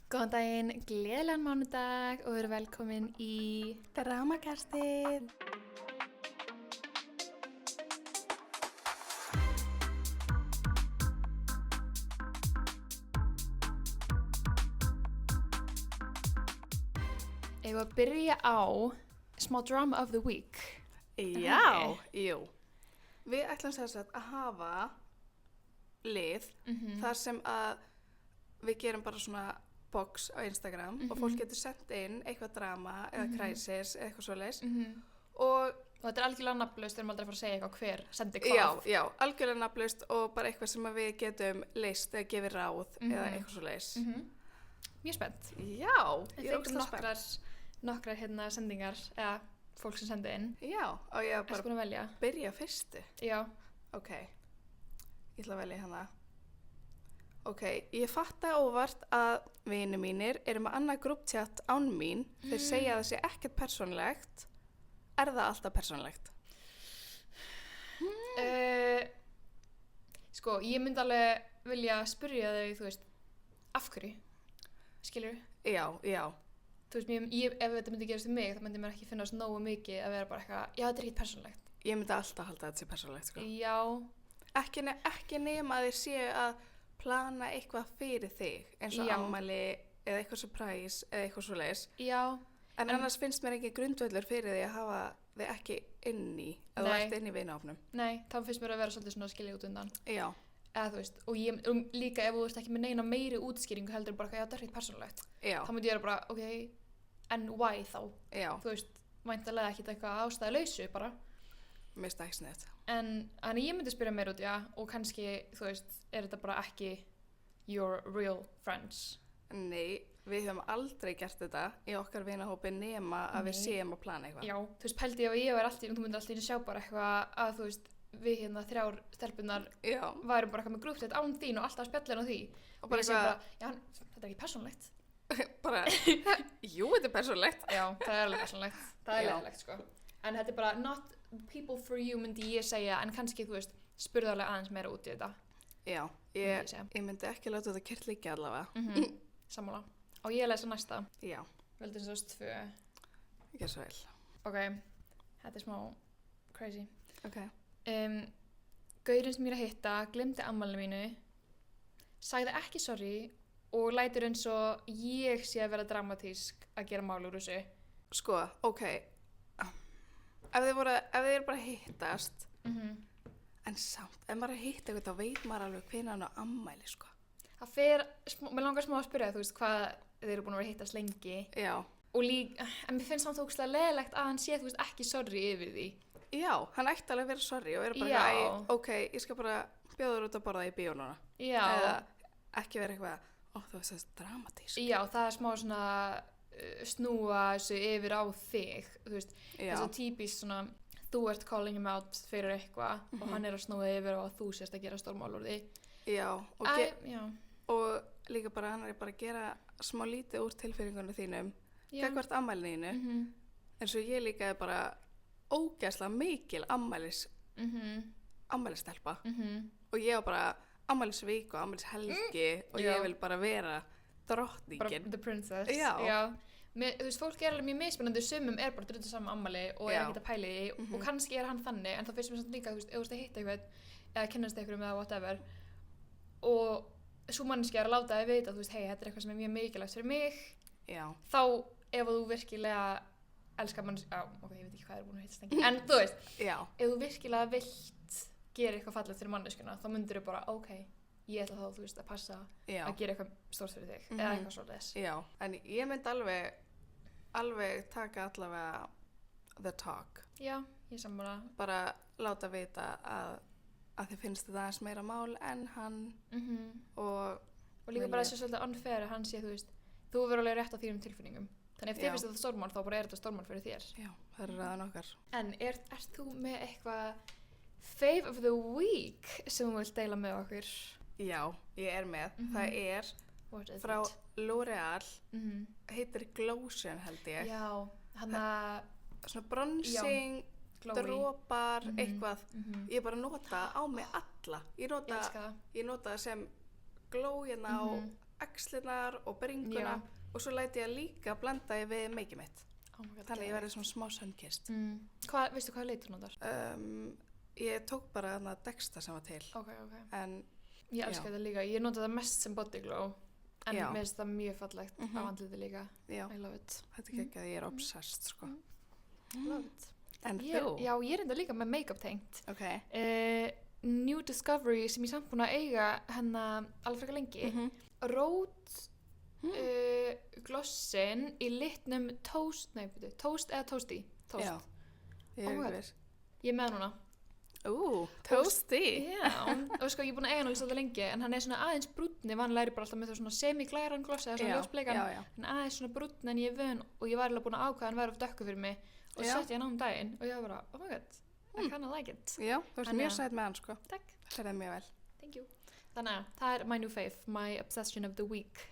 Góðan daginn, gleðilegan mánudag og verið velkomin í Dramakastið. Eigum við að byrja á smá drama of the week. Já, jú. Við ætlum sem sagt að hafa lið þar sem að við gerum bara svona box á Instagram og fólk getur sendt inn eitthvað drama eða crisis eða eitthvað svoleiðis og þetta er algjörlega nafnlaust, við erum aldrei að fara að segja eitthvað hver sendi hvað. Já, algjörlega nafnlaust og bara eitthvað sem að við getum leyst eða gefið ráð eða eitthvað svoleiðis. Mjög spennt. Já, ég er Þetta ógeðslega er nokkrar sendingar eða fólk sem sendi inn. Já, og ég Ertu bara búin að velja? byrja fyrstu. Já. Ok, ég ætla að velja hana. Ok, ég fatta óvart að vinir mínir eru með annað grúpptjatt án mín. Þeir segja að það sé ekkert persónlegt. Er það alltaf persónlegt? Sko, ég myndi alveg vilja spyrja þau, þú veist, af hverju? Skilurðu? Já. Þú veist, ef þetta myndi gerast um mig, þá myndi mér ekki finnast nógu mikið að vera bara eitthvað, já, þetta er ekkert persónlegt. Ég myndi alltaf halda að þetta sé persónlegt, sko. Já. Ekki nema að þeir séu að plana eitthvað fyrir þig, eins og afmæli eða eitthvað surprise eða eitthvað svoleiðis. Já. En annars finnst mér ekki grundvöllur fyrir því að hafa þig ekki inni, að þú ert inni í vinahópnum. Nei, þá finnst mér að vera svolítið svona að skilja út undan. Já. Eða þú veist, og líka ef þú veist ekki með neina meiri útskýringu heldur bara eitthvað, já, þetta er ekkert persónlegt. Já. Þá myndi ég vera bara, ok, en why þá? Já. Þú veist, væntanlega ekkert eitthvað ástæðulausu bara. Mér finnst það ekki sniðugt. En ég myndi spyrja meir út, já, og kannski, þú veist, er þetta bara ekki your real friends? Nei, við höfum aldrei gert þetta í okkar vinahópi nema að við séum að plana eitthvað. Já, þú veist, pældi ég og ég var alltaf, þú myndir alltaf sjá bara eitthvað að, þú veist, við þrjár stelpunar værum bara eitthvað með grúpt án þín og alltaf spjallin á því. Og bara eitthvað, já, þetta er ekki persónlegt. Bara, jú, þetta er persónlegt. Já, það er alveg persónlegt. Það er leiðilegt, sko. En þetta er bara not people for you myndi ég segja, en kannski, þú veist, spurðu alveg aðeins meira út í þetta. Já, ég myndi ekki láta þetta kert líka allavega. Sammála. Og ég lesa næsta. Já. Veldur þess 2. Gjör svo vel. Ok, þetta er smá crazy. Ok. Gaurinn sem ég er að hitta gleymdi afmælinu mínu, sagði ekki sorry og lætur eins og ég sé að vera dramatísk að gera mál úr þessu. Sko, ok. Ef þið eru bara að hittast, en samt, ef maður er að hitta eitthvað, þá veit maður alveg hvenær hann á afmæli, sko. Það fer, mér langar smá að spyrja, þú veist, hvað þið eru búin að vera að hittast lengi. Já. Og en mér finnst samt ógeðslega leiðilegt að hann sé, þú veist, ekki sorry yfir því. Já, hann ætti alveg að vera sorry og vera bara, ok, ég skal bara bjóða þér út að borða í bíó núna. Já. Eða ekki vera eitthvað, þú veist, það er dramatísk. Já, það er smá svona snúa þessu yfir á þig, þú veist, þess að típist svona, þú ert calling him out fyrir eitthvað og hann er að snúa yfir á að þú sést að gera stórmál úr því. Já, já. Og líka bara hann er bara að gera smá lítið úr tilfinningunum þínum, gagnvart afmælinu þínu, eins og ég líka er bara ógeðslega mikil afmælistelpa og ég á bara afmælisvík og afmælishelgi og ég vil bara vera drottningin. Bara the princess. Já. Þú veist, fólk er alveg mjög mismunandi, sumum er bara drullu saman afmæli og er ekkert að pæla í því og kannski er hann þannig, en þá finnst mér samt líka, þú veist, ef þú veist að hitta eitthvað eða kynnast einhverjum eða whatever og svo manneskja er að láta þig vita, þú veist, hei, þetta er eitthvað sem er mjög mikilvægt fyrir mig. Já. Þá, ef þú virkilega elskar manneskja, ok, ég veit ekki hvað er búin að hittast lengi, en þú veist, ef þú virkilega vilt gera eitthvað fallegt fyrir manneskjuna, þá myndir þú bara, ok, ég ætla þá, þú veist, að passa að gera eitthvað stórt fyrir þig, eða eitthvað svolítið. Já, en ég myndi alveg taka allavega the talk. Já, ég sammála. Bara láta vita að þið finnst þetta aðeins meira mál en hann og líka bara þessu svolítið unfair að hann sé, þú veist, þú verður alveg rétt á þínum tilfinningum. Þannig ef þið finnst þetta stórmál, þá bara er þetta stórmál fyrir þér. Já, það er ræðan okkar. En ert þú með eitthvað fave of the week sem þú vilt deila með okkur? Já, ég er með. Það er frá L'Oreal, heitir Glotion held ég. Já, hann að svona bronzing, dropar, eitthvað. Ég bara nota á mig alla. Ég nota það sem glow hérna á axlirnar og bringuna og svo læti ég líka blanda ég við make mitt. Oh my God, þannig ég verði svona smá sunkist. Veistu hvað litur notar? Ég tók bara þarna Dexta sem var til. Ok. En Ég elska þetta líka. Ég nota það mest sem body glow. En Já. mér finnst það mjög fallegt á andliti líka. já, I love it. þetta er ekki að ég er obsessed, sko. Love it. En Já, þú? ég er enda líka með make-up tengt. Ok. New Discovery sem ég samt búin að eiga hennar alveg frekar lengi. Rót glossin í litnum toast eða toasty? Toast. Já, ég Oh my er God. ekki viss. Ég er með hann núna. Toasty. Já, og sko ég er búin að eiga hann svolítið lengi en hann er svona aðeins brúnni, vanlega er ég bara alltaf með það svona semi-glæran gloss eða svona ljósbleikan, já. en aðeins svona brúnni en ég er vön og ég var alveg búin að ákvæða hann væri of dökku fyrir mig og Já. sett ég hann á daginn og ég var bara, oh my god, I kinda like it. Já, þú ert Þannig mjög að- sætt með hann, sko. Takk, Það er mjög vel. thank you. Þannig að það er my new fave, my obsession of the week.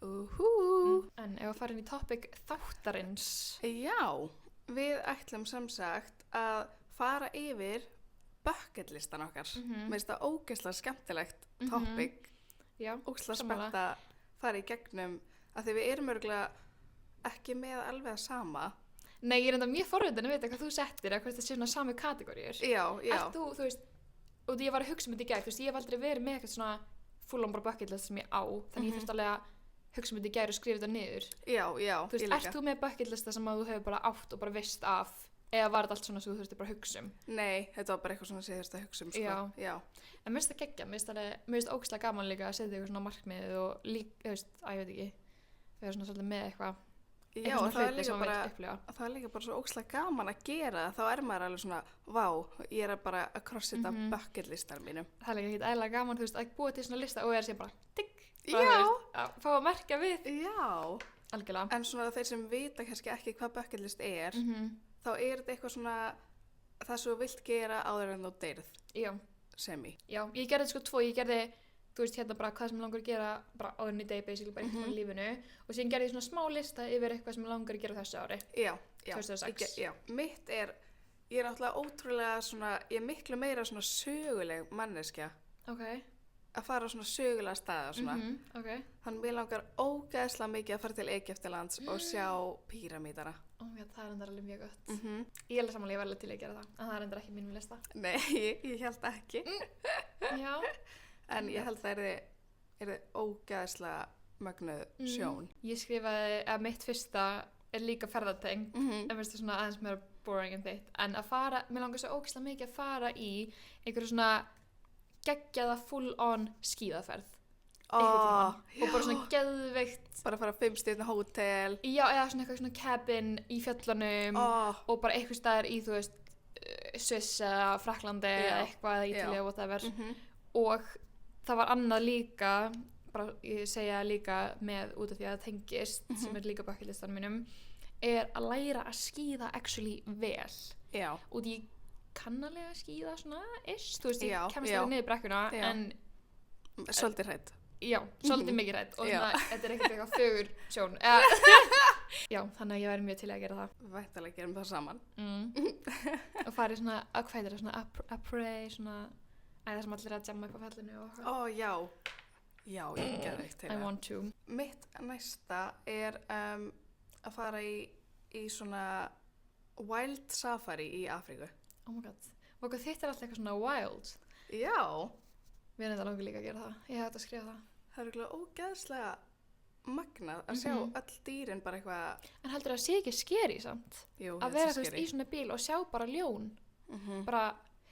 En ef að fara inn í topic þáttarins. Já, við ætlum sem sagt að fara yfir bucketlistan okkar. Mér finnst það ógeðslega skemmtilegt topic. Já, Ógeðslega sammála. spennt að fara í gegnum að því við erum örgulega ekki með alveg að sama. Nei, ég er enda mjög forvitin að vita hvað þú settir eða hvort það sé svona sami kategóriur. Já. Ert þú veist, og því ég var að hugsa um þetta í gær, þú veist, ég hef aldrei verið með eitthvað svona full-on bara bucket list sem ég á, þannig ég þurfti alveg að hugsa um þetta í gær og skrifa þetta niður. Já, Þú veist, ég líka. ert þú með bucket lista sem að þú hefur bara átt og bara veist af, eða var þetta allt svona sem þú þurfti bara að hugsa um? Nei, þetta var bara eitthvað svona sem ég þurfti að hugsa um, sko. Já. En mér finnst það geggja, mér finnst ógeðslega gaman líka að setja eitthvað svona markmið og líka, þú veist, ég veit ekki, vera svona svolítið með eitthvað Já, svona og það er hluti líka sem maður bara, vill upplifa. það er líka bara svo ógeðslega gaman að gera, þá er maður alveg svona, vá, ég er bara að crossita bucket listar mínum. Það er líka ekkert eðlilega gaman, þú veist, að búa til svona lista og er sem bara, tikk, Já. að fá að merkja við. Já. Algjörlega. En svona þeir sem vita kannski ekki hvað bucket list er, þá er þetta eitthvað svona það sem þú vilt gera áður en þú deyrð, Já. semi. Já, ég gerði sko tvo, ég gerði, þú veist, hérna bara hvað sem langar að gera bara áður en í day, basically, bara eitthvað í lífinu og síðan gerði ég svona smá lista yfir eitthvað sem langar að gera þessu ári. Já. 2006. Já. Mitt er, ég er náttúrulega ótrúlega svona, ég er miklu meira svona söguleg manneskja, Ok. að fara á svona sögulega staða svona. Ok. Þannig mér langar ógeðslega mikið að fara til Egyptalands og sjá píramídara. Oh my god, það er endar alveg mjög gott. Ég er alveg samanlega, ég var alveg til að gera það, en það er endar ekki mínum lista. Nei, ég held ekki. Já. En ég held það er ógeðslega mögnuð sjón. Ég skrifaði að mitt fyrsta er líka ferðatengt, en veist það svona aðeins meira boring en þitt, en að fara, mér langar svo ógeðslega mikið að fara í einhverju svona geggjaða full-on skíðaferð. Og bara svona geðveikt, Bara fara 5 stjörnu hótel. já, eða svona eitthvað svona cabin í fjöllunum og bara eitthvað staðar í, þú veist, Sviss eða Frakklandi eða eitthvað, eða Ítalía, whatever. Og það var annað líka, bara ég segja líka með út af því að það tengist, sem er líka bucket listan mínum, er að læra að skíða actually vel. Já. Og ég kann alveg að skíða svona þú veist, ég Já, kemst já. alveg niður brekkuna, Já. en Svolítið hrædd. já, svolítið mikið hrædd og Já. svona, þetta er ekkert eitthvað fögur sjón. Já, þannig að ég væri mjög til að gera það. Vættalega gerum það saman. Og farið svona, hvað heitir það, svona après, svona, það sem allir er að jamma upp á fjallinu og eitthvað. Já. Já, ég gerði eitt til I það. want to. Mitt næsta er að fara í svona wild safari í Afríku. Oh my god. Og hvað þitt er alltaf eitthvað svona wild. Já. Við erum þetta langar líka að gera það. Ég hef þetta að skrifa það. Það er eiginlega ógeðslega magnað að sjá öll dýrin bara eitthvað. En heldur það sé ekki skeri samt? Jú, Að vera þú veist í svona bíl og sjá bara ljón. Bara,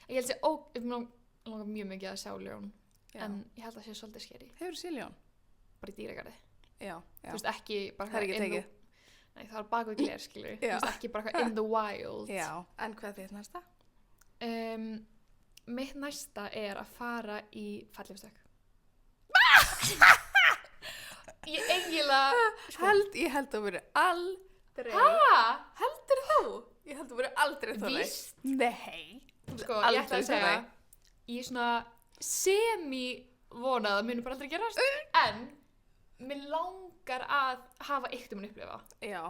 ég held að ég langar mjög mikið að sjá ljón. Já. En ég held að það sé svolítið skeri. Hefur þú séð ljón? Bara í dýragarði. Já. Þú veist ekki bara Það er ekki in the- tekið. Nei, það er bak við gler, skilur. Þú Já. veist ekki bara eitthvað in the wild. Já. En hvað þitt næsta? Mitt næsta er að fara í fallifstök. Ég eiginlega Ég held að vera aldrei. Heldur þú? Ég held að vera aldrei þannig. Víst. Nei. Sko, ég Aldrei ætla að segja þannig. ég svona semi-vonað að muni bara aldrei gerast en mér langar að hafa eitt upplifa. Já.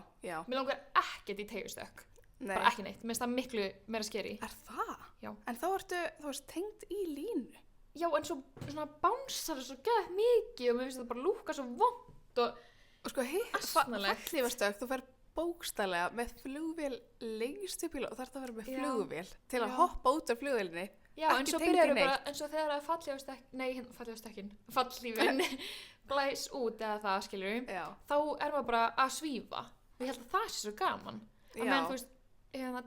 Mér langar ekkert í teygjustök. Nei. Bara ekki neitt. Mér finnst það miklu meira skeri. Er það? Já. En þá ertu, þú veist, tengd í línu. Já, en svo svona bánsar svo gett mikið og mér finnst það bara lúka svo vont Og sko Asnalegt. fallífastökk, þú fer bókstaflega með flugvél lengst upp í og þarf það að vera með Já. flugvél til að Já. hoppa út af flugvélinni. Já, en Ekki svo tengja byrjar neitt. bara, en svo þegar að fallífin blæs út eða það, skilur Já. þá er maður bara að svífa og ég held að það sé svo gaman að menn, þú veist,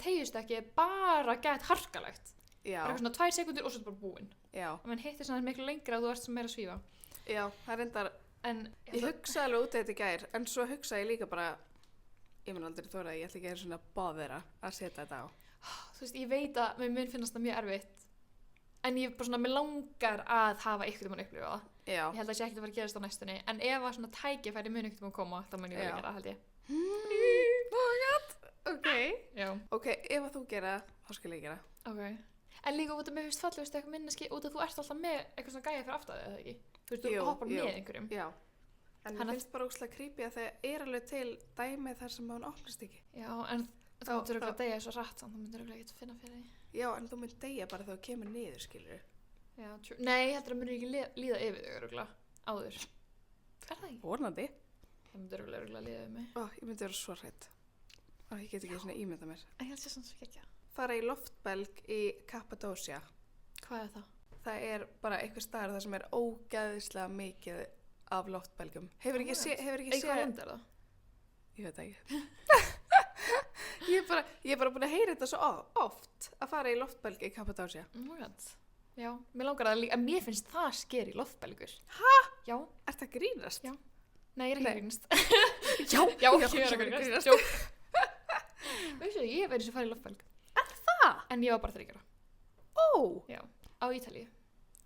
tegjustekki er bara gett harkalegt Já. bara eitthvað svona 2 sekúndur og svo er þetta bara búin Já. og menn hittir svona miklu lengra að þú ert sem meira að svífa Já, það er reyndar, en ég hugsa alveg út þetta í gær, en svo hugsa ég líka bara, ég mun aldrei þóra, ég ætla ekki að svona báðera að setja þetta á. þú veist, ég veit að mér mun finnast það mjög erfitt en ég bara svona, mér langar að hafa ykkur um að upplifa það Já. ég held að það sé ekkert að fara að gerast á næstunni en ef að svona tækifæri mun ekkert um að koma þá mun ég Já. að gera, held ég Ok. Já. Ok, ef að þú gera, þá skal ég gera. Ok. En líka út af mér finnst fallegust eitthvað minneski út af þú ert alltaf með eitthvað svona gæja fyrir afstæðið, eða ekki? Þú veist, þú Jú, hoppar jú. með einhverjum. Já. En Hann mér finnst bara óslega creepy að það er alveg til dæmi þar sem hún opnast ekki. Já, en þú Þá- myndir þá- auðvitað deyja svo rætt, þannig þú myndir auðvitað ekki finna fyrir því. Já, en þú mynd deyja bara þegar þú kemur niður, skilur. Já, true. Nei, ég heldur að myndir ekki líða yfir þau auðvitað áður. Er það ekki? Vonandi. Það myndir auðvitað líða yfir mig. Ó, ég myndi vera svo hrætt. Ó, ég get ekki svona ímynda mér. En ég held sér svona svo ekki. Fara í loftbelg í Kappadósía. Hvað er það? Það er bara eitthvað staðar þar sem er ógeðislega mikið af loftbelgum. Hefur ekki Eitthvað séð... land er það? Ég veit það ekki. ég er bara búin að heyra þetta svo oft að fara í loftbelg í Kappadósía. Oh my god. Já, mér langar að líka, en mér finnst það skeri loftbelgur. Hæ? Já. Er það grínast? Já. Nei, ég er ekki Nei. að grínast. Já, Já, ég ég er er að að grínast. grínast. Veistu, ég hef verið sem farið í loftbelg. Það? En ég var bara 3 ára. Ó, Já, á Ítalíu.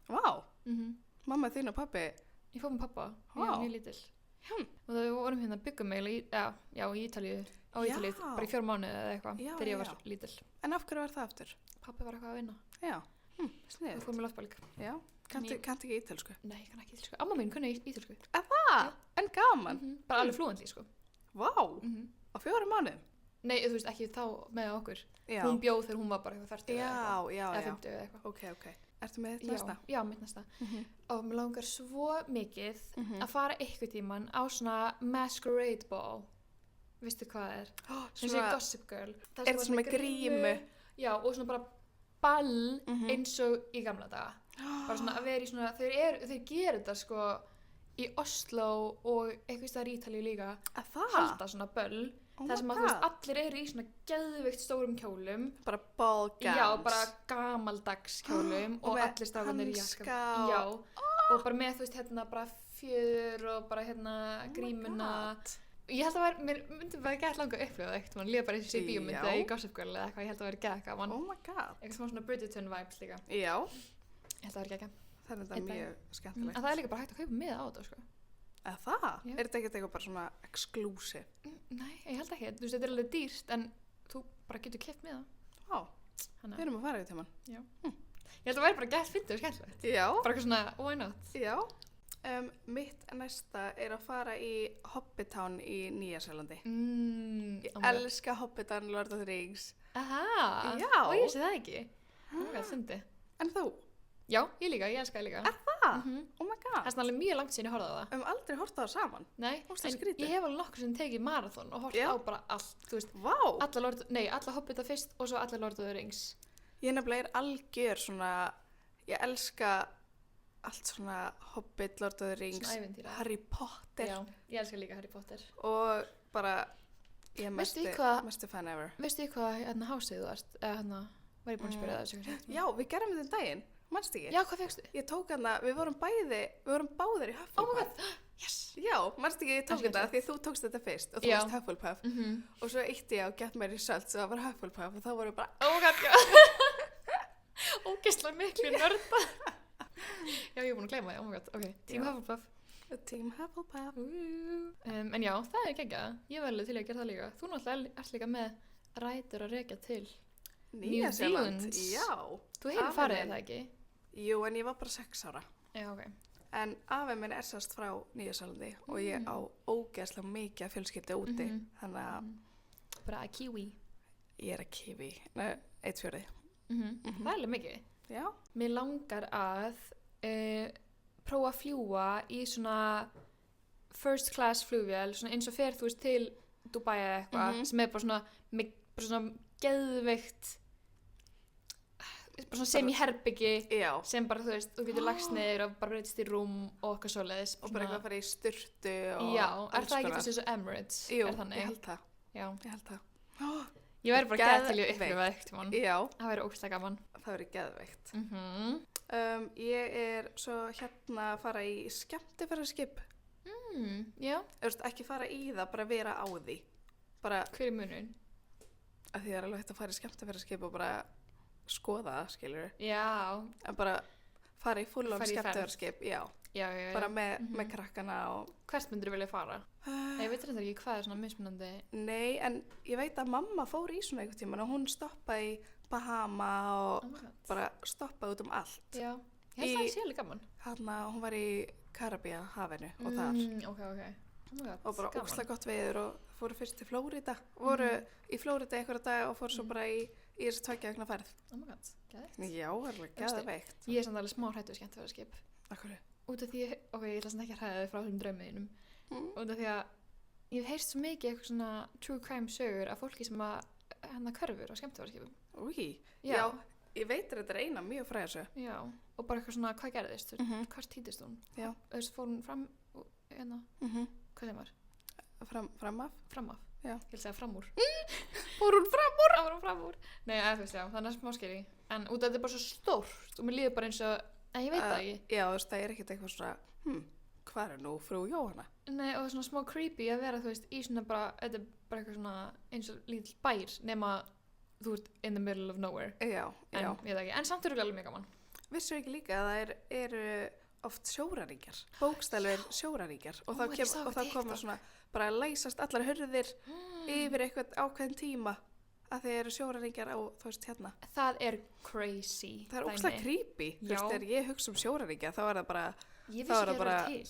vá. Mm Mamma þín og pabbi. Ég fór með pappa, ég Vá. var mjög lítil. Og það vorum hérna byggum eiginlega í Ítalíu, á Já. Ítalíu, bara í 4 mánuði eða eitthvað, Já, þegar ég var já. lítil. En af hverju var það aftur? Pappi var eitthvað að vinna. Já, Við sniðið. fórum með loftbelg. Já, kanntu ekki ítölsku. Nei, ég kann ekki ítalsku. Amma mín kunni ítalsku. Það? En gaman. Bara alveg flúendli, sko. Vá, á 4 mánuðum. Nei, þú veist, ekki þá með okkur. Já, Hún bjóð þegar hún var bara eitthvað 40 já, eða já, eitthvað, eða já. 50 eða eitthvað. Ok. Ertu með þetta næsta? Já, mitt næsta. Og mér langar svo mikið að fara eitthvað tíman á svona masquerade ball. Veistu hvað það er? Sem sé Svona, Gossip Girl. Það er þetta svona með grímu? Já, og svona bara ball eins og í gamla daga. Bara svona að vera í svona, þau gera þetta sko í Oslo og eitthvað staðar í Ítalíu líka. Að það? Halda svona böll. Oh Það sem my að þú veist, God. allir eru í svona geðveikt stórum kjólum. Bara ball gowns. Já, bara gamaldags kjólum og með allir strákarnir í hanska jakka. og- Já, og bara með, þú veist, hérna bara fjöður og bara hérna Oh my grímuna. God. Ég held að mér myndi bara gett langa að upplifa það eitt, mann líða bara eins og sé bíómynd Já. eða í Gossip Girl eða eitthvað, ég held að vera gett gaman. Oh my god. Eitthvað smá svona Bridgerton vibes líka, Já, ég held að vera gett. það er þetta Einn dag. mjög skemmtilegt. En það er líka bara hægt að kaupa með á þetta, sko. Að það? Já. Er þetta ekkert eitthvað bara svona exclusive? Nei, ég held ekki, þú veist, þetta er alveg dýrst en þú bara getur keypt með það. Vá, Þannig við erum að fara í tíman. ég held að vera bara gett fyndið og skemmtilegt. Já. Bara eitthvað svona, why not? Já. Mitt næsta er að fara í Hobbitown í Nýja-Sjálandi. Ég elska Hobbiton, Lord of the Rings. Aha, Já. og ég sé það ekki. Það fyndi. En þú? Já, ég líka, ég elska það líka. Það? Oh my Það god. er svona alveg mjög langt síðan ég horfði á það. Við höfum aldrei hort á það saman. Nei, Ógeðslega en skrítið. ég hef alveg nokkur sem tekið marathon og hort Já. á bara allt, þú veist, Vá. alla Hobbita fyrst og svo alla Lord of the Rings. Ég nefnilega er algjör svona, ég elska allt svona Hobbit, Lord of the Rings, Svona ævintýra. Harry Potter Já, ég elska líka Harry Potter. og bara, ég er Veistu mesti, hvað- mesti fan ever. Veistu í hvað hérna hásið þú varst? Eða hérna, var ég búin að spyrja það þessu hvernig? Já, við gerum þetta daginn, mannst ekki? Já, hvað fegstu? Ég tók hana, við vorum báðir í Hufflepuff. Oh my god, yes! Já, mannst ekki, ég tók Það er þetta því að þú tókst þetta fyrst og þú Já. varst Hufflepuff og svo eitti ég á Get Mary Salt sem það var Hufflepuff og þá voru bara, Oh my god, já. Ógeðslega miklu nörda. Já, ég er búin að gleyma því, oh my god, ok. Team Já. Hufflepuff. Team Hufflepuff. En já, það er geggjað. Ég var alveg til að gera það líka. Þú náttúrulega ert líka með rætur að rekja til. Nýja-Sjáland, Zealand. já. Þú hefur Afi farið minn. það ekki? Jú, en ég var bara 6 ára. Já, ok. En afi minn er sérst frá Nýja-Sjálandi og ég á ógeðslega mikið af fjölskyldu úti. Þannig að Bara að kiwi. ég er að kiwi, 1/4. Það er alveg mikið. Já. Mér langar að prófa að fljúga í svona first class flugvél, svona eins og fer þú veist til Dubai eða eitthvað, sem bara svona geðveikt bara svona semi-herbyggi sem bara þú veist, þú getur lagst niður og bara breytist í rúm og okkar svoleiðis og bara eitthvað að fara í sturtu og já, er það ekki þessi eins og Emirates? Jú, er þannig? ég held það. Já. Ég held það. Ég væri bara gæð til að upplifa það ekkert mann. Já. Það væri ógeðslega gaman. Það væri geðveikt. Ég er svo hérna að fara í skemmtiferðarskip. Já. Ekki fara í það, bara vera á því. Bara, hver er munurinn? Að því það er alveg hægt að fara í skemmtiferðarskip og bara skoða það, skilur. Já. En bara fara í full-on skemmtiferðarskip, já. Já. Bara með krakkana og... Hvert myndir þú vilja fara? Ég veit þetta ekki hvað er svona mismunandi. Nei, en ég veit að mamma fór í svona einhvern tímann og hún stoppaði í Bahama og bara stoppaði út um allt. Já, ég held að það sé alveg gaman. Hún var í Karabíahafinu og þar. Ok. Og bara ógeðslega gott veður og fóru fyrst til Flórida. Voru í Flórida einhverja dag og fóru svo bara í þessi 2 vikna ferð. Oh my god, geðveikt. Já, alveg geðveikt. Ég er samt alveg smá hrædd við skemmtiferðarskip. Af hverju? Út af því, ég ætla samt ekki að hræða þig frá þessum draumuðinum. Út af því að ég hef heyrst svo mikið eitthvað svona true crime sögur af fólki sem að hverfur á skemmtiferðarskipum. Új, já, ég veit að þetta er eina mjög fræga sög. Já, og bara eitthvað svona, hvað gerðist? Hvart týndist hún? Já. Þess fór hún fram, hvað sem var? Framaf. Já. Ég vil segja framúr. Fór hún framúr? Nei, þú veist, já, þannig að smá skeri. En út af þetta er bara svo stórt og mér líður bara eins og, ég veit það ekki. Já, þú veist, það er ekkert eitthvað svona, hvað er nú frú Jóhanna? Nei, og svona smá creepy að vera, þú veist, í svona bara, þetta er bara eitthvað svona eins og lítill bær, nema þú ert in the middle of nowhere. Já. En ég veit ekki, en samt eru alveg mjög gaman. Vissu ekki líka að það eru oft sjóræningar, bókstælvir sjóræningar og þá koma svona bara að læsast allar hurðir yfir eitthvað ákveðin tíma að þeir eru sjóræningar á, þú veist, hérna. Það er crazy. Það er ógeðslega creepy. Þú veist, þegar ég hugsa sjóræningja þá er það bara ég vissi ekki að það til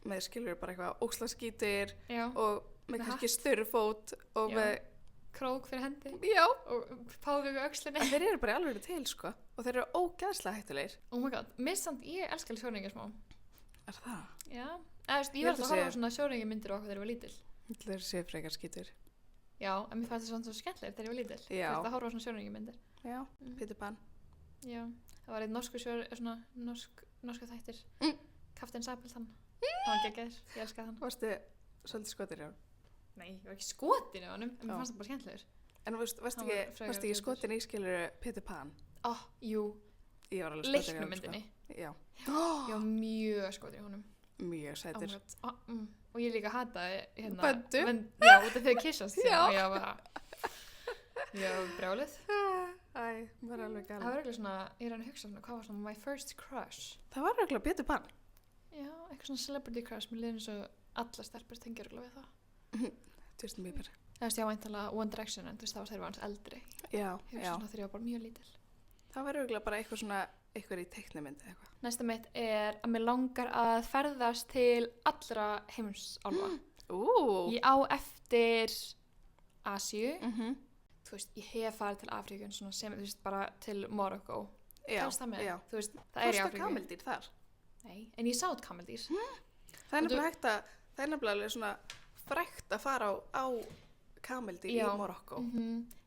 með skilur bara eitthvað ógeðslega skítur og með kannski styrfót og með krók fyrir hendi. Já. Og páfið við öxlinni. En þeir eru bara alveg til, sko. Og þeir eru ógeðslega hættulegir. Oh my god. Ég elskar sjóræningja smá. Er það? Já. Ég verði að horfa á svona sjóræningjamyndir okkur þegar ég var lítil. Þeir séu frekar skítur. Já, en mér fannst það svona svo skemmtilegt þegar ég var lítil. Já. Það horfa á svona sjóræningjamindir. Já, Peter Pan. Já. Það var einn norsku þættir. Kapteinn Sabeltann. Það var geggjaður. Ég elskaði hann. Varstu svolítið skotin í honum? Nei, ég var ekki skotin í honum, en mér fannst það bara skemmtilegur. En varstu ekki skotin í skilur Peter Pan? Jú. Ég var alveg skotin í honum. Leiknumyndinni. Já. Ég var mjög skotin í honum. Mjög sætur. Og ég líka hataði hérna. Böndu? Já, út af þau kissast. Já. Og ég var brjálið. Var alveg galið. Það var eiginlega svona, ég er að hugsa svona, hvað var svona my first crush? Það var eiginlega Peter Pan. Já, eitthvað svona celebrity crush, mér liður eins og allar stelpur tengja eiginlega við það. Justin Bieber. Það veist ég á væntanlega One Direction, en þú veist þá var þeir hans eldri. Já. Svona þegar ég var bara mjög lítil. Það var eiginlega bara eitthvað í teiknimyndi eitthvað. Næsta mitt er að mér langar að ferðast til allra heimsálfa. Ég á eftir Asíu. Þú veist, ég hef farið til Afríku sem, þú veist, bara til Marokko. Já, það með? já. Þú veist, það er í Afríku. kameldýr þar? Nei, en ég sá kameldýr. Það er nefnilega alveg svona frægt að fara á kameldýr í Marokko.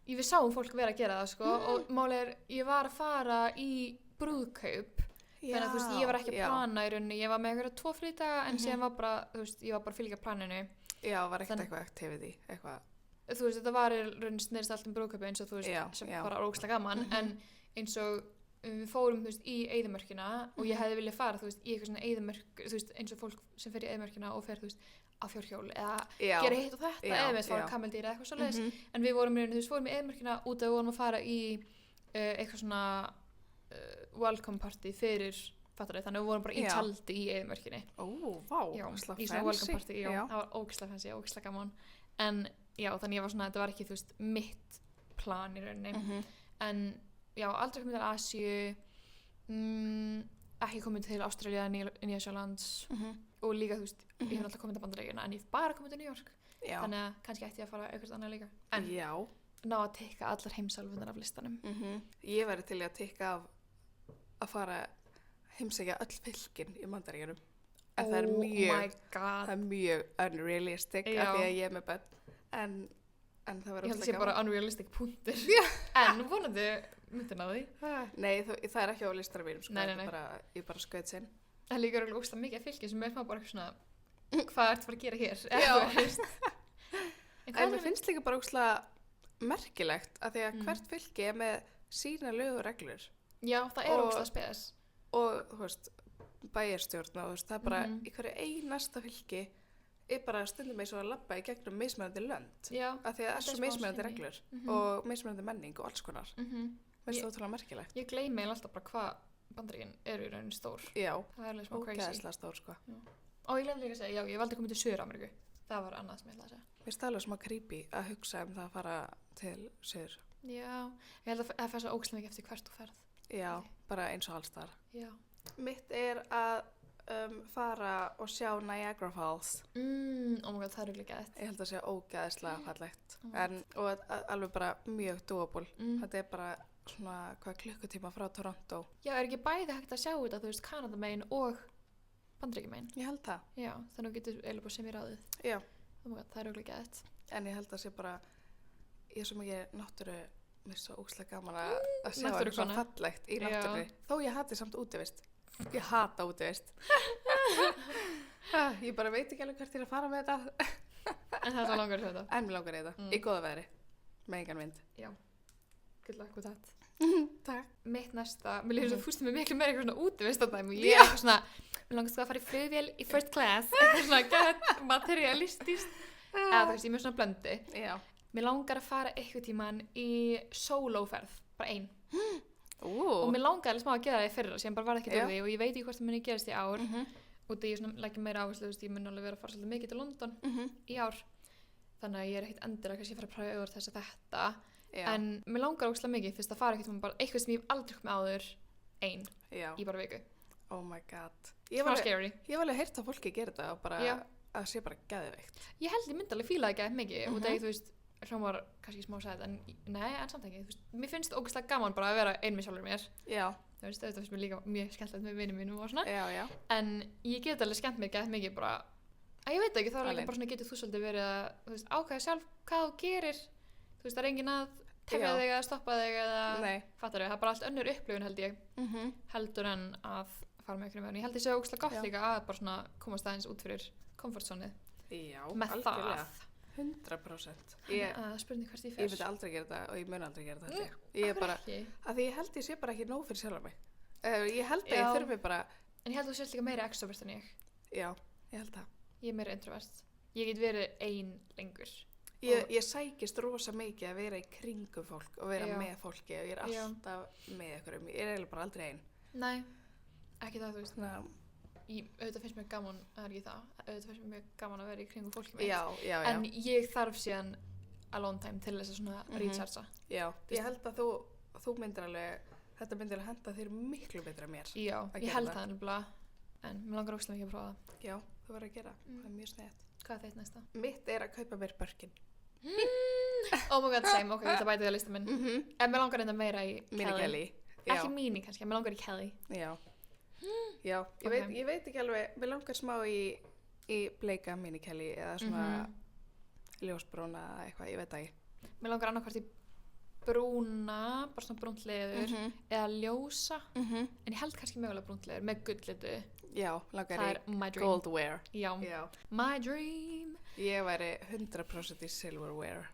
Við sáum fólk vera að gera það, sko, og málið er, ég var að fara í brúðkaup, þannig að, þú veist, ég var ekki að plana í rauninni, ég var með einhverja 2 frídaga, en síðan var bara, þú veist, ég var bara að fylgja planinu. Já, var ekkert eitthvað activity, eitthvað. Þú veist, þetta var í rauninni snerist allt brúðkaupi eins og, þú veist, sem bara ógeðslega gaman, en eins og við fórum, þú veist, í eyðimörkina og ég hefði viljað fara, þú veist, í eitthvað svona eyðimörk, þú veist, eins og fólk sem fer í eyðimörkina og fer, þú veist, á fjórhjól eða gera hitt og þetta eða með fara kameldýr eða eitthvað svoleiðis, en við vorum í eyðimörkina út að við vorum að fara í eitthvað svona welcome party fyrir fattar þannig að við vorum bara í tjaldi í eyðimörkinni. Vá, ógeðslega í svona welcome party, það var ógeðslega fancy, ógeðslega gaman, en já, þannig ég var svona, þetta var ekki, þú veist, mitt plan í rauninni, en já, aldrei komið til Asíu, ekki komið til Ástralía, Nýja-Sjálands og líka, þú veist, ég hef alltaf komið til Bandaríkjana en ég hef bara komið til New York, þannig að kannski ætti ég að fara eitthvað annað líka, en ná að tikka allar heimsálfurnar af listanum. Ég væri til að tikka af að fara heimsækja öll fylkin í Bandaríkjunum. En það er mjög unrealistic af því að ég með börn. En það verður ég held að sé bara unrealistic punktur. En vonandi myndin á því. Nei, það er ekki á listanum mínum, sko. Nei. Ég bara skaut sinn. Það líka eru ógeðslega mikið af fylki sem er bara eitthvað svona, hvað ertu að fara að gera hér? Já. En mér finnst líka bara ógeðslega merkilegt að því að hvert fylki er með sína lög og reglur. Já, það er ógeðslega spes. Og, þú veist, bæjarstjórn og það er bara í hverju einasta fylki er bara stundum eins og að labba í gegnum mismunandi lönd. Já. Af því að það er svo mismunandi reglur og mismunandi menning og alls konar. Mér finnst það ótrúlega merkilegt. Ég gleymi alltaf bara hvað Bandaríkin eru í rauninni stór. Já. Það er alveg smá crazy. Ógeðslega stór, sko. Já. Og ég glemdi líka að segja, já, ég valdi að koma til Suður-Ameríku. Það var annað sem ég ætlaði að segja. Mér finnst það alveg smá creepy að hugsa það að fara til Suður. Já, ég held að það fer svo ógeðslega mikið eftir hvert þú ferð. Já, bara eins og alls þar. Já. Mitt er að fara og sjá Niagara Falls. Oh my god, það er örugglega geðveikt. Ég held að sé ógeðslega fallegt. Og alveg bara mjög doable. Þetta er bara svona hvað klukkutíma frá Toronto. Já, er ekki bæði hægt að sjá þetta, þú veist, Kanadamegin og Bandaríkjamegin? Ég held það. Já, þannig að getur eiginlega bara sem ég ráðið. Já. Oh my god, það er örugglega geðveikt. En ég held að sé bara, ég er svo mikið náttúru, mér er svo ógeðslega gaman að sjá eitthvað svo fallegt í náttúrunni. Þó ég hati samt útivist. Ég hata útivist. Ég bara veit ekki alveg hvert ég er að fara með þetta. En það er langar í þetta. En mér langar í þetta. Í góða veðri. Með engan vind. Já. Good luck with that. Takk. Mitt næsta, mér líður svo fúst með miklu meira eitthvað svona útivist á dæmi. Ég er eitthvað svona, mér langast að fara í flugvél í first class. Eitthvað svona gett materialistist. Eða þú veist, ég er með svona blöndu. Já. Mér langar að fara eitthvað tíman í sólóferð. Bara ein. Og mér langaði alveg smá að gera það í fyrra sem bara var ekki úr því og ég veit ekki hvort það muni gerast í ár og það ég leggja meira áherslu, ég mun alveg vera að fara svolítið mikið til London í ár þannig að ég er ekkert endilega kannski að fara að pröfa yfir þess að þetta en mér langar ógeðslega mikið fyrst að fara eitthvað sem ég hef aldrei komið áður ein í bara viku. Oh my god. Smá scary. Ég hef alveg heyrt að fólki gera þetta og bara að sé bara geðveikt. Ég held ég myndi alveg fíla það geðveikt mikið og það þú veist hljómar kannski smá sætt en nei, en samt ekki, þú veist, mér finnst ógeðslega gaman bara að vera ein með sjálfur mér. Já. Þú veist, þetta finnst mér líka mjög skemmtilegt með vinum mínum og svona. Já. En ég get alveg skemmt mér gett mikið bara, að ég veit ekki, þá er líka bara svona getur þú svolítið verið að, þú veist, ákveða sjálf hvað þú gerir. Þú veist, það er enginn að tefja þig eða stoppa þig eða, fattar þau, það er bara allt önnur upplifun held ég, heldur en að fara með einhverjum veginn. Ég held ég sé ógeðslega gott líka að bara svona komast aðeins út fyrir komfortzónið. Já, algjörlega. 100%. Spurning hvert ég fer. Ég myndi aldrei gera þetta og ég mun aldrei gera þetta. Ég er bara, að því ég held ég sé bara ekki nóg fyrir sjálf mig. Ég held að ég þurfi bara. En ég held að þú sést líka meira extrovert en ég. Já, ég held það. Ég er meira introvert. Ég get verið ein lengur. Ég sækist rosa mikið að vera í kringum fólk og vera með fólki og ég er alltaf með ykkur. Ég er eiginlega bara aldrei ein. Nei, ekki það, þú veist. Auðvitað finnst mér gaman, það er ekki það, auðvitað finnst mér gaman að vera í kringum fólki mitt. Já. En ég þarf síðan alone time til þess að svona rechargea. Já, ég held að þú myndir alveg, þetta myndir að henda þér miklu betra mér. Já, ég held það nefnilega, en mér langar ógeðslega mikið að prófa það. Já, þú verður að gera, það er mjög snett. Hvað er þitt næsta? Mitt er að kaupa mér Birkin. Oh my god, same, ok, ég ætla að bæta því að lista minn. En mér langar enda meira í Kelly. Ekki mini kannski, mér langar í Kelly. Já, ég veit ekki alveg, við langar smá í bleika minikelli eða svona ljósbrúna eða eitthvað, ég veit ekki. Mér langar annarkvort í brúna, bara svona brúnt leður eða ljósa, en ég held kannski mögulega brúnt leður með gulllitu. Já, langar í gold wear. Já, my dream. Ég væri 100% í silver wear.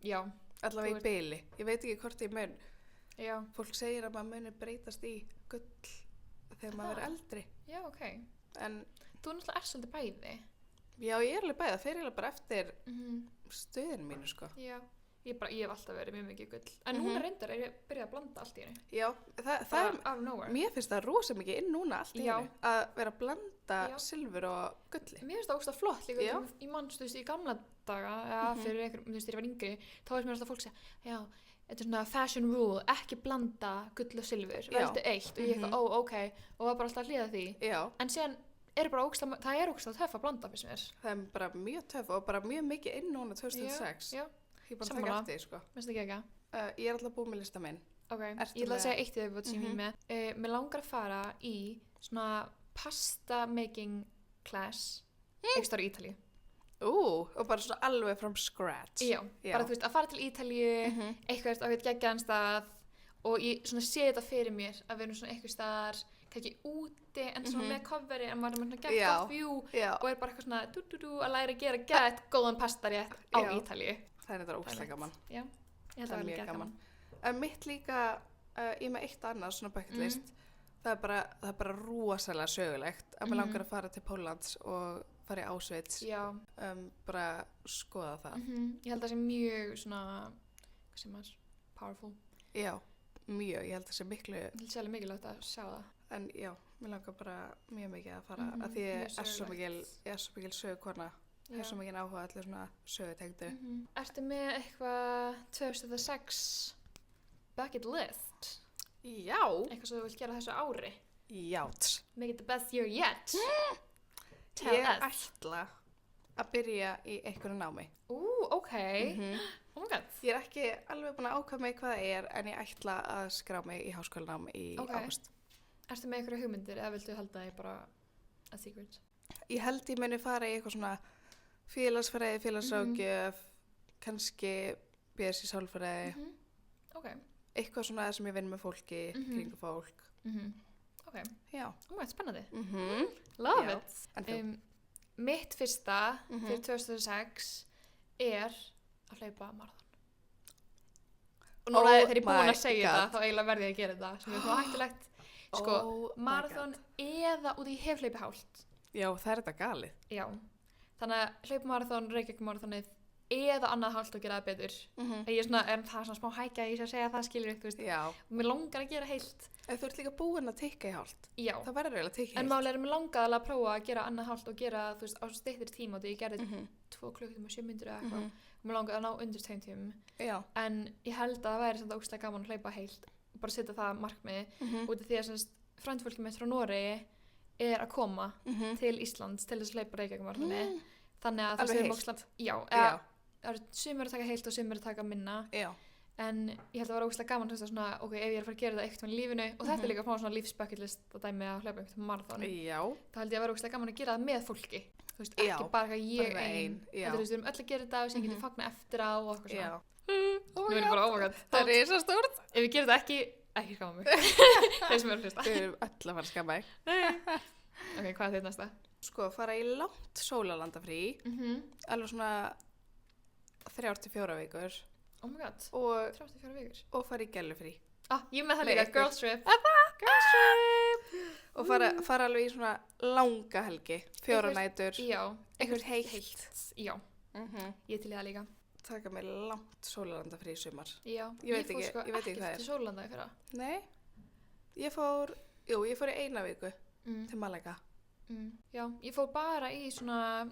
Já. Allavega í byli, ég veit ekki hvort ég mun. Já. Fólk segir að maður muni breytast í gull þegar maður er eldri. Já, ok. En þú náttúrulega er svolítið bæði. Já, ég er alveg bæði. Það fer eiginlega bara eftir stöðinu mínu, sko. Já, ég hef alltaf verið mjög mikið gull. En núna reyndar er ég byrjað að blanda allt í henni. Já, það er out of nowhere. Mér finnst það rosa mikið inn núna allt í henni. Að vera að blanda silfur og gulli. Mér finnst það ógeðslega flott líka. Í manns, þú veist, í gamla daga, fyrir einhverjum, þú veist, þegar ég var yngri, þá veist mér alltaf fólk segja, já, þetta er svona fashion rule, ekki blanda gull og silfur, veldu eitt og ég eitthvað, ok, og var bara alltaf að hlýða því. Já. En síðan er bara ógeðslega, það er ógeðslega töff að blanda fyrst mér. Það er bara mjög töff og bara mjög mikið inn núna 2006. Já. Ég bara taka eftir því, sko. Minnst ekki ekki? Ég er alltaf búin með lista minn Ok, Ertu ég ætla að með- segja eitt í viðbót sem ég er með. Mér langar að fara í svona pasta making class ekki stóra Ítalíu. Og bara svona alveg from scratch. Já, bara þú veist, að fara til Ítalíu, eitthvað á eitthvað geggjaðan stað og ég svona sé þetta fyrir mér að við erum svona eitthvað staðar, kannski úti en svona með coveri en maður er með svona geggt gott view og er bara eitthvað svona að læra að gera gett góðan pastarétt á Ítalíu. Það er þetta ógeðslega gaman. Já, ég held að það vera gaman. En mitt líka, ég með eitt annað svona bucket list, það er bara rosalega sögulegt að mér langar að fara til Póllands og fara í Auschwitz, bara skoða það. Ég held að það sé mjög svona, hvað sem er, powerful. Já, mjög, ég held að það sé miklu. Ég held sérlega mikilvægt að sjá það. En já, mér langar bara mjög mikið að fara, að því ég er svo mikil sögukona, ég er svo mikil áhuga allir svona sögutengdu. Ertu með eitthvað 2006 bucket list? Já. Eitthvað sem þú vilt gera þessu ári? Játs. Make it the best year yet. Ég ætla að byrja í einhverju námi. Ok. Oh my god. Ég er ekki alveg búin að ákveða mig hvað það er, en ég ætla að skrá mig í háskólanám í ágúst. Ertu með einhverju hugmyndir eða viltu halda það bara a secret? Ég held ég muni fara í eitthvað svona félagsfræði, félagsráðgjöf, kannski BSc sálfræði. Ok. Eitthvað svona sem ég vinn með fólki, kringu fólk. Ok. Já. Spennandi. Love it. En þú? Mitt fyrsta fyrir 2006 er að hlaupa marathon. Og núna þegar ég er búin að segja þetta, þá eiginlega verði ég að gera þetta, sem er svona hættulegt. Sko, marathon eða út í hef hlaupi hált. Já, það er þetta galið. Já. Þannig að hlaupa marathon, Reykjavík marathonið eða annað hált og gera það betur. Ég er svona, það er svona smá hækja í að segja það, skilur upp, þú veist. Já. Og mér langar að gera heilt. En þú ert líka búin að tikka í hált. Já. Það verður eiginlega að tikka í En máli er að mér langaði alveg að prófa að gera annað hált og gera, þú veist, á styttri tíma og því ég gerði 2 klukkutíma og 7 mínútur eða eitthvað. Og mér langaði að ná undir 2 tímum. Já. En ég held að það væri samt ógeðslega gaman að hlaupa heilt og bara setja það markmiði út af því að frændfólkið mitt frá Noregi er að koma til Íslands til þess að hlaupa Reykjavík marathoni. Þannig að alveg heilt? Já, sumir að taka heilt og sumir að taka minna. Já. En ég held að það var ógeðslega gaman að svona, ok, ef ég er að fara að gera þetta eitthvað í lífinu og þetta er líka svona lífsbucketlist að dæmi að hlaupa eitthvað marathon. Já. Þá held ég að vera ógeðslega gaman að gera það með fólki. Þú veist, ekki bara ég ein. Þú veist, við erum öll að gera þetta og sem getum fagna eftir á og eitthvað svona. Nú erum bara ómagað. Það er risa stórt. Ef við gerum þetta ekki skama mig. Þeir sem eru að hlusta. Við erum öll að fara að skama mig. Ok, hvað er þitt næsta? Sko, fara í langt sólarlandafrí, alveg svona 3-4 vikur. Oh my god, og 34 vikur. Og fara í gellufrí. Ég með það líka, girls trip. Girls trip. Og fara alveg í svona langa helgi, 4 nætur. Já. Eitthvað heilt. Já. Ég til í það líka. Taka mig langt sólarlandafrí í sumar. Já. Ég veit ekki hvað það er. Til sólarlanda í fyrra. Nei. Ég fór í 1 viku til Malaga. Já, ég fór bara í svona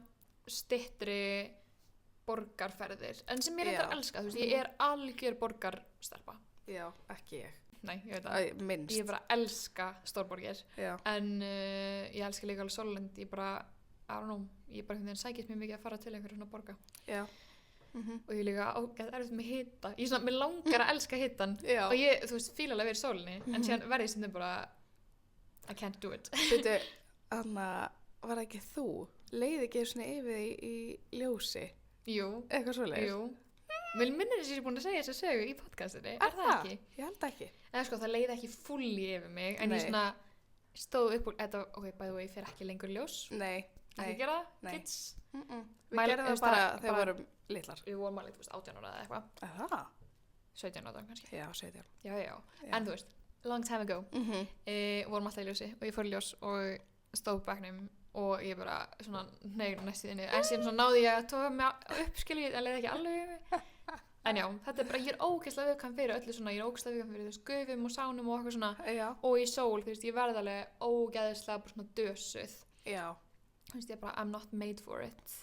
styttri borgarferðir, en sem ég reyndar elska, þú veist, ég er algjör borgarstelpa. Já, ekki ég. Nei, ég veit það. Minnst. Ég bara elska stórborgir. Já. En ég elska líka alveg Sólland, ég bara, I don't know, ég bara sækist mér mikið að fara til einhverjum svona borga. Já. Og ég líka erfitt með hita. Ég svona, mér langar að elska hitan. Já. Og ég, þú veist, fíla alveg verið í sólinni, en síðan verði ég stundum bara, I can't do it. Veitu, Anna, var það ekki þú? Leiði ekki svona yfir í ljósi? Jú. Eitthvað svoleiðis? Jú. Mér minnir þess að ég er búin að segja þess að sögu í podcastinu. Er það ekki? Ég held ekki. Eða sko, það leiði ekki fulli yfir mig, en ég svona stóð upp úr, ok, by the way, ég fer ekki lengur ljós. Nei. Ekki gera það, kids. Við gerðum það bara þegar við vorum litlar. Við vorum alveg, þú veist, 18 ára eða eitthvað. Aha. 17 ára kannski. Já, 17. Já. En þú veist, long time ago, vorum alltaf í ljósi og ég fór í ljós og stóð upp bekknum og ég bara svona neyður næstu inni. En síðan svona náði ég að tóka mig upp, skilji, en leiði ekki alveg yfir mig. En já, þetta er bara, ég er ógeðslega viðkvæm fyrir öllu svona, ég er ógeðslega viðkvæm fyrir, þú veist, gufum og sánum og eitthvað svona. Já. Og í sól, þú veist, ég verði alveg ógeðslega bara svona dösuð. Já. Þú veist, ég bara, I'm not made for it.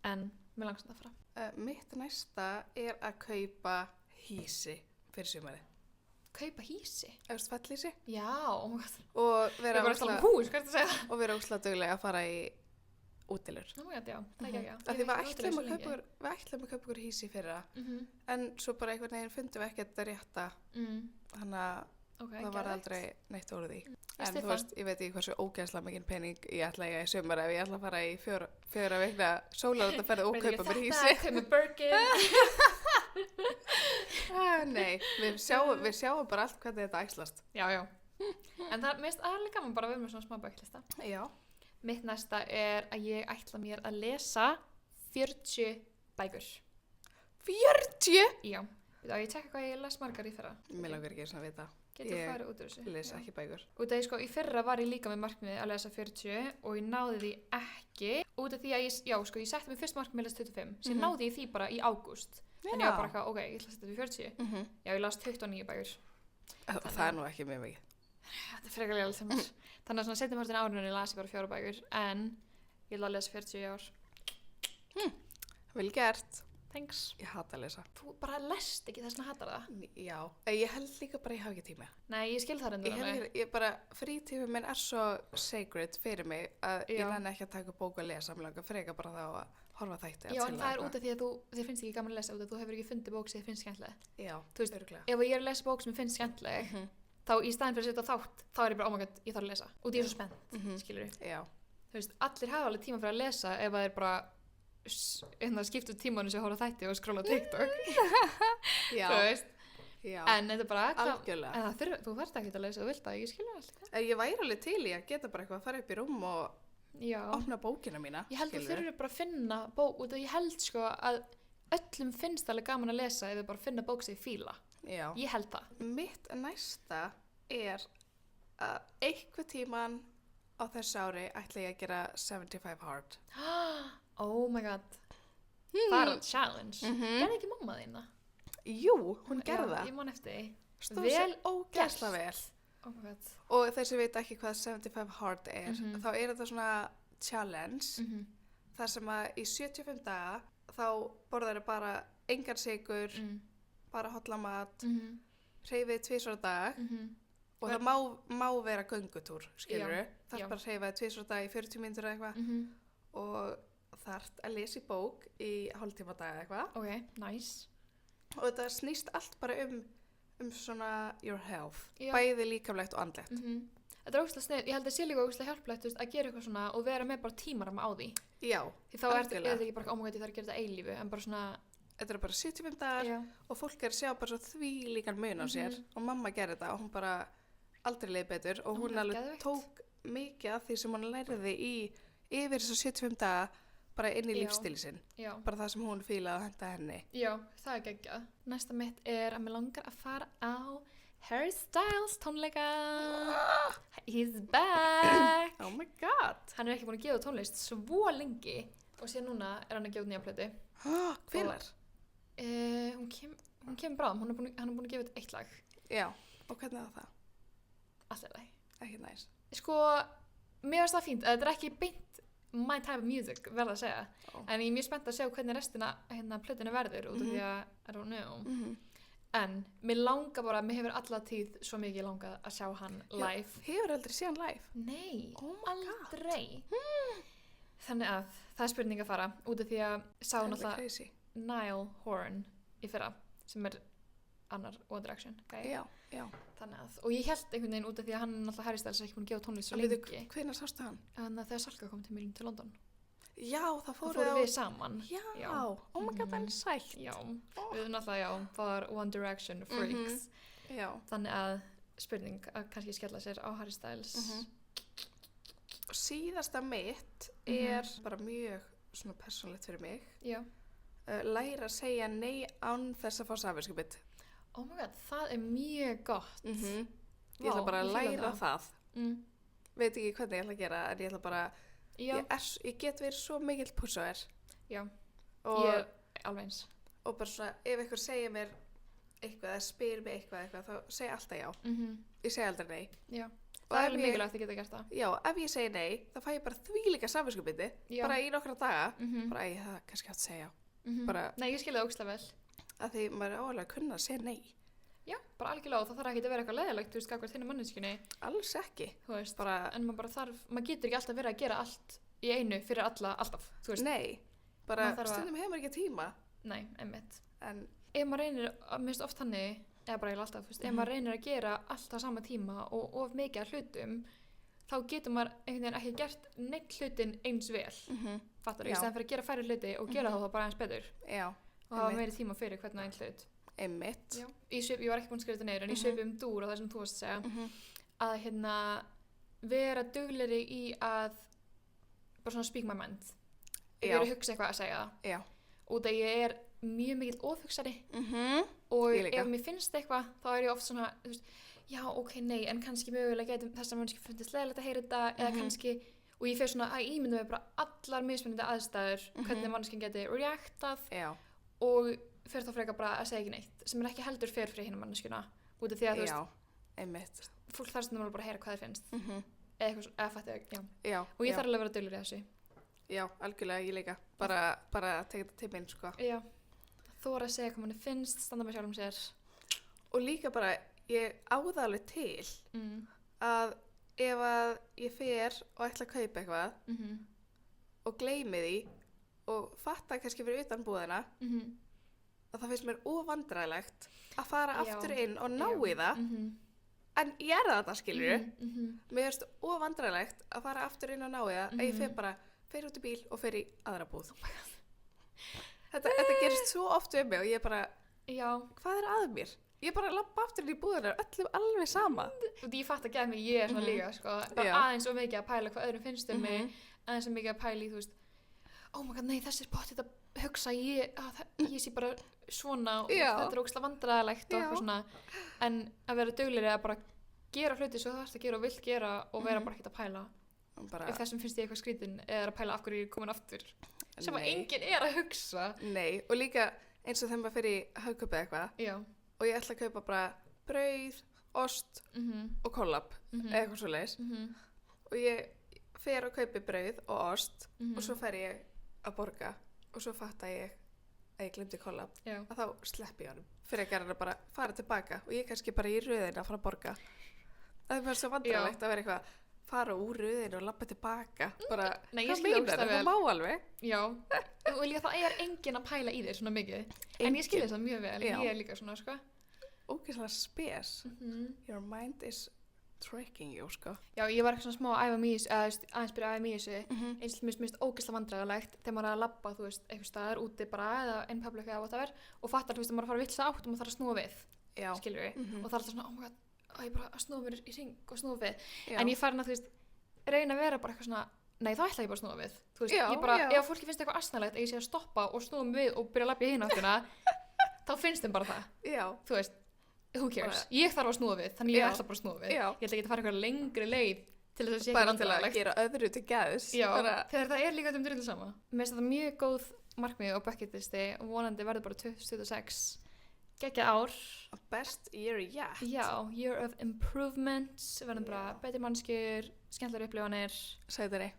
En mér langst að fara. Mitt næsta er að kaupa hýsi fyrir sumarið. Kaupa hýsi? Eftir fellhýsi? Já, og vera ósla duglega að fara í útilur. Oh my god, já, það er ekki, Af því við ætlum að kaupa ykkur hísi í fyrra, en svo bara einhvern veginn fundum við ekkert að rétta, þannig að það var aldrei neitt úr því. En þú veist, ég veit ekki hversu ógeðslega mikinn pening ég ætla að eiga í sumar ef ég ætla að fara í fjögra vikna sólarlandaferð og kaupa mér hísi. Þetta, kaupa Birkin. Nei, við sjáum bara allt hvernig þetta æxlast. Já. En það er alveg gaman bara að vera með svona smá bæklista. Já. Mitt næsta er að ég ætla mér að lesa 40 bækur. 40? Já. Ég tekka hvað ég les margar í fyrra. Mér langar ekki að vita. Getur farið út úr þessu. Ég les ekki bækur. Út af því sko, í fyrra var ég líka með markmiði að lesa 40 og ég náði því ekki. Út af því að ég setti mig fyrst markmið að lesa 25. Sér náði ég því bara í ágúst. Þannig ég var bara eitthvað, ok, ég ætla að setja þetta í 40. Já, ég las 29 bækur. Það er nú ekki mjög mikið. Þetta er frekar lélega sem þess. Þannig að svona setjum partin árunni las ég bara 4 bækur. En ég ætla að lesa 40 í ár. Vel gert. Thanks. Ég hata að lesa. Þú bara lest ekki þess að hatar það. Já, ég held líka bara ég hafa ekki tíma. Nei, ég skil það reyndar. Ég bara, frítími minn er svo sacred fyrir mig að ég nenni ekki að taka bók og lesa, mér langar frekar bara þá að horfa þætti. Já, en það er út af því að þér finnst ekki gaman að lesa, út af þú hefur ekki fundið bók sem þér finnst skemmtileg. Já, þú veist, örgulega. Ef ég er að lesa bók sem finnst skemmtileg, þá í staðinn fyrir að setja þátt, þá er ég bara, oh my god, ég þarf að lesa. Og ég er svo spennt, skilur við. Já. Þú veist, allir hafa alveg tíma fyrir að lesa ef það er bara skiptu tímanu sem horfa þætti og skróla TikTok. Já. Þú veist. Já. En þetta er bara, algjörlega. En þú þarft ekki að lesa, þú vilt það, ég skilja allt. Ég væri alveg til í að geta bara eitthvað að fara upp í rúm og opna bókina mína. Ég held að þú þurfir bara að finna bók, og ég held sko að öllum finnst alveg gaman að lesa ef þau bara finna bók sem ég fíla. Já. Ég held það. Mitt næsta er að einhver tíman á þessu ári ætla ég að gera 75 hard. Oh my god. Það er challenge. Gerði ekki mamma þína? Jú, hún gerði það. Ég man eftir því. Stóð sér ógeðslega vel. Oh my god. Og þeir sem veit ekki hvað 75 hard er, þá er þetta svona challenge þar sem að í 75 daga þá borðar þau bara engan sykur, bara hollamat, hreyfið 2 á dag og það má vera göngutúr, skilurðu. Það er bara hreyfið 2 á dag í 40 mínútur eða eitthvað og þarft að lesa í bók í hálftíma dag eða eitthvað. Ok, nice. Og þetta snýst allt bara um svona your health, bæði líkamlegt og andlegt. Þetta er ógeðslega snið, ég held að sé líka ógeðslega hjálplegt að gera eitthvað svona og vera með bara tímaramma á því. Já, því þá er þetta ekki bara, oh my god, ég þarf að gera þetta eilífu, en bara svona... Þetta er bara 75 dagar og fólk er að sjá bara svo því líkan mun á sér og mamma gerði þetta og hún bara aldrei leið betur og hún alveg tók mikið af því sem hún lærði yfir þessu 75 daga bara inn í lífstíli sinn. Bara það sem hún fílaði að henda henni. Já, það er geggjað. Næsta mitt er að mér langar að fara á Harry Styles tónleika. He's back. Oh my god. Hann er ekki búin að gefa tónlist svo lengi og síðan núna er hann að gefa nýja plötu. Hvenær? Hún kemur bráðum. Hann er búin að gefa eitt lag. Já, og hvernig er það? Allt er það. Ekki næs. Sko, mér finnst það fínt. Þetta er ekki beint my type of music, verða að segja. En ég er mjög spennt að sjá hvernig restina plötuna verður út af því að I don't know. En mér langar bara, mér hefur alla tíð svo mikið langað að sjá hann live. Hefur aldrei séð hann live? Nei, aldrei. Þannig að það er spurning að fara út af því að sá náttúrulega Niall Horan í fyrra sem er annar One Direction gæi. Já. Þannig að, og ég held einhvern veginn út af því að hann náttúrulega Harry Styles ekki búin að gefa tónlist svo lengi. Hvenær sástu hann? Þannig að þegar Salka kom til mín til London. Já, það fóru við saman. Já. Oh my god, það er sætt. Já, við náttúrulega, var One Direction freaks. Já. Þannig að spurning að kannski skella sér á Harry Styles. Síðasta mitt er bara mjög svona persónlegt fyrir mig. Já. Læra að segja nei án þess að fá samviskubit. Oh my god, það er mjög gott. Ég ætla bara að læra það. Veit ekki hvernig ég ætla að gera, en ég ætla bara... Ég get verið svo mikill pússaður. Já, ég alveg eins. Og bara svona, ef einhver segir mér eitthvað eða spyr mig eitthvað, þá segi alltaf já. Ég segi aldrei nei. Já, það er alveg mikilvægt að geta gert það. Já, ef ég segi nei, þá fæ ég bara þvílíka samviskubiti, bara í nokkra daga. Bara ég það kannski átt að segja já. Nei, ég skil það ógeðslega vel. Að því maður er áalega að kunna að segja nei. Já, bara algjörlega, og það þarf ekki að vera eitthvað leiðilegt, þú veist, gagnvart þinni manneskjunni. Alls ekki. Þú veist, en maður getur ekki alltaf verið að gera allt í einu fyrir alla, alltaf, þú veist. Nei, bara Maður þarf að- stundum hefur maður ekki tíma. Nei, einmitt. En, Ef maður reynir, mér finnst oft þannig, eða bara eiginlega alltaf, þú veist, ef maður reynir að gera allt á sama tíma og of mikið af hlutum, þá getur maður einhvern veginn ekki gert neitt hlutin eins vel, fattar þú, í Já. stæðan fyrir að gera færri hluti og gera þá bara eins betur já, og hafa Einmitt. meiri tíma fyrir hvern og einn hlut. einmitt. Já. Ég var ekki búin að skrifa þetta niður, en ég svipum dúr á það sem þú varst að segja, að hérna vera duglegri í að bara svona speak my mind, Já. vera að hugsa eitthvað að segja það, Já. út að ég er mjög mikill ofhugsari Mhm. og Ég líka. ef mér finnst eitthvað þá er ég oft svona, þú veist, já ok, nei, en kannski mögulega getum þess að mannski fundist leiðilegt að heyra þetta eða kannski, og ég fer svona að ímynda mig bara allar mismunandi aðstæður hvernig mannskinn geti reactað Já, og fer þá frekar bara að segja ekki neitt sem er ekki heldur fer fyrir hinn mannskuna út af því að þú veist, já, einmitt. fólk þarf stundum alveg bara að heyra hvað þér finnst Mhm. eða eitthvað, eða fætti ekki, já, Já, og ég já, þarf alveg að vera duglegri í þessu. já, algjörlega, ég líka. Bara að teka þetta til minn, sko. Já, þóra að segja hvað manni finnst, standa með sjálfum sér. Og líka bara, ég áða alveg til að ef að ég fer og ætla að kaupa eitthvað og gleymi því og fatta kannski fyrir utan búðina að það finnst mér óvandræðilegt að fara Já. aftur inn og ná í það, en ég er það skilur mér finnst óvandræðilegt að fara aftur inn og ná í það að ég fer út í bíl og fer í aðra búð. Þetta gerist svo oft við mig og ég bara, Já, hvað er að mér? Ég bara labba aftur inn í búðina, öllum alveg sama. og ég fatt að gæða mig, ég er svona líka, sko, bara Já. aðeins og mikið að pæla hvað öðrum finnst um mig, aðeins og mikið að pæla í, þú veist, oh my god, nei, þessi er potið að hugsa, ég sé bara svona og Já. þetta er ógeðslega vandræðalegt og Já. eitthvað svona, en að vera duglegri að bara gera hluti svo þú þarfst að gera og vilt gera og vera bara ekkert að pæla. Bara, Ef þessum finnst ég eitthvað skrítin eða er að pæla af hverju ég er komin aftur, sem að Nei. enginn er að hugsa. nei, og líka eins og þegar maður fer í hagkaupið eitthvað Já. og ég ætla að kaupa bara brauð, ost og kollab eða eitthvað svo leiðis og ég fer og kaupi brauð og ost og svo fer ég að borga og svo fatta ég að ég glemdi kollab Já. að þá sleppi ég honum fyrir að gera hann að bara fara tilbaka og ég er kannski bara í röðinu að fara að borga. Það er svo vandræðilegt að vera eitthvað fara úr röðinu og labba tilbaka bara, Nei, ég hvað skil meinar, ógeðslega það vel. má alveg. Já, og líka það er enginn að pæla í þér svona mikið, en ég skil þess að mjög vel, Já. ég er líka svona, sko. Ógeðslega spes. Your mind is tracking you, sko. Já, ég var eitthvað svona smá að æfa mig í þessu, eða þú veist, aðeins byrja að æfa mig í þessu, eins og mér finnst ógeðslega vandræðalegt þegar maður er að labba, þú veist, eitthvað staðar úti bara eða in public eða whatever og fattar, þú veist, að maður er að fara vill átt og maður þarf að snúa við, Já. skilur við, og það er alltaf svona, oh my god, ég bara að snúa mér í hring og snúa við, Já. en ég farin að, þú veist, reyna að vera bara eitthvað svona, nei, þá ætla ég bara að snúa við, þú veist, Já, ég bara, já. ef fólki finnst eitthvað asnalegt að ég sé að stoppa og snúa mig við og byrja að labba í hina áttina, þá finnst þeim bara það, Já. þú veist, who cares, Bara- ég þarf að snúa við, þannig ég Já. ætla bara að snúa við, Já. ég ætla ekki að fara eitthvað lengri leið til þess að sé Bara ekki til að vandræðalegt. gera öðru til gæðs. Já, Bara, þegar það er líka drullu sama. Mér finnst þetta mjög góð markmið og bucket listi og vonandi verður bara 2026 geggjað ár. best year yet. Já, year of improvements, verðum bara betri mannskjur, skemmtlegri upplifanir, Sætari.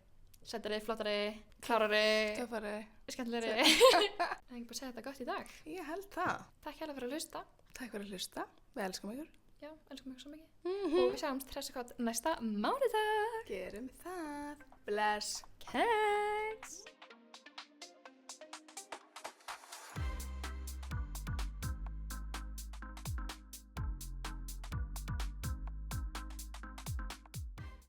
sættari, flottari, klárari, Töffari. skemmtlegri. Það er ekki bara að segja þetta gott í dag. Ég held það. Takk hérlega fyrir að hlusta. Takk fyrir að hlusta. Við elskum ykkur. Já, elskum ykkur svo mikið. Og við sjáumst hress næsta mánudag. Gerum það. Bless. Keks!